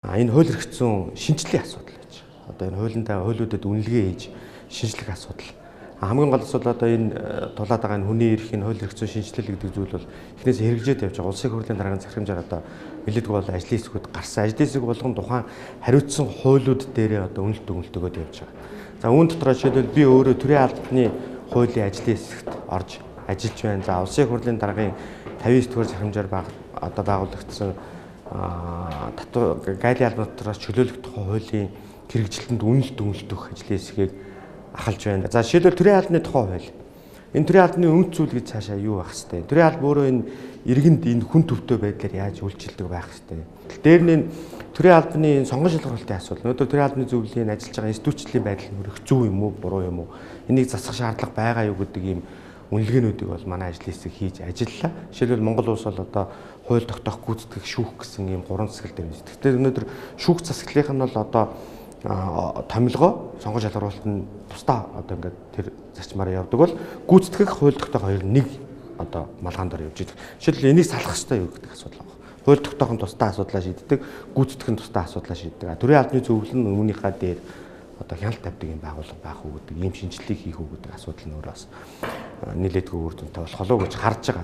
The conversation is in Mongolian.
Энэ хууль эрх зүйн шинжилгээ асуудал гэж. Одоо энэ хуулиудад үнэлгээ хийж шинжлэх асуудал. Хамгийн гол асуудал одоо энэ тулаад байгаа энэ хүний эрхийн хууль эрх зүйн шинжилэл гэдэг зүйл бол эхнээс хэрэгжээд явж байгаа. Улсын хурлын дараагийн захирамжаар одоо нэлээдгүй бол ажлын хэсгүүд гарсан. Ажлын хэсэг болгон тухайн хариуцсан хуулиуд дээрээ одоо үнэлт өгөөд явж байгаа. За үүн дотроо жишээлбэл би өөрөө төрийн албаны хуулийн ажлын хэсэгт орж ажиллаж байна. За улсын хурлын дараагийн 59 дугаар захирамжаар одоо байгуулагдсан гайлын албан дотроос чөлөөлөх тухай хуулийн хэрэгжилтэнд үнэлт өгөх ажлын хэсгийг ахалж байна. За жишээлбэл төрийн албаны тухай хууль. Энэ төрийн албаны үнэт зүйл гэж цаашаа юу байх хэвтэй. Төрийн алба өөрөө энэ иргэнд энэ хүн төвтэй байдлаар яаж үйлчилдэг байх хэвтэй. Дээр нь төрийн албаны энэ сонгон шалгаруулалтын асуудал. Өнөөдөр төрийн албаны зөвлөлийн ажиллаж байгаа институтчлалын байдал нөрөх зөв юм уу, буруу юм уу? Энийг засах шаардлага байгаа юу гэдэг ийм үнэлгээнүүдийг бол манай ажлын хэсэг хийж ажиллалаа. Жишээлбэл Монгол улс бол одоо хууль тогтоох гүйцэтгэх шүүх гэсэн ийм 3 засаг дээр байна. Тэгэхээр өнөөдөр шүүх засаглалынх нь бол одоо томилгоо сонгон шалгаруулалт нь тусдаа одоо ингээд тэр зарчмаараа явдаг бол гүйцэтгэх хууль тогтоох хоёр нь нэг одоо малгаан дээр явж байгаа. Жишээлбэл энийг салах хэрэгтэй юу гэдэг асуудал байна. Хууль тогтоох нь тусдаа асуудлаа шийддэг, гүйцэтгэх нь тусдаа асуудлаа шийддэг. Төрийн албаны зөвлөл нь үүнийхээ дээр одоо хяналт тавьдаг юм байгууллага байх уу гэдэг ийм шинжилгээг хийх үү гэдэг асуудал нь өөрөө бас нэлээдгүй үр дүнтэй болох болов уу гэж харж байгаа.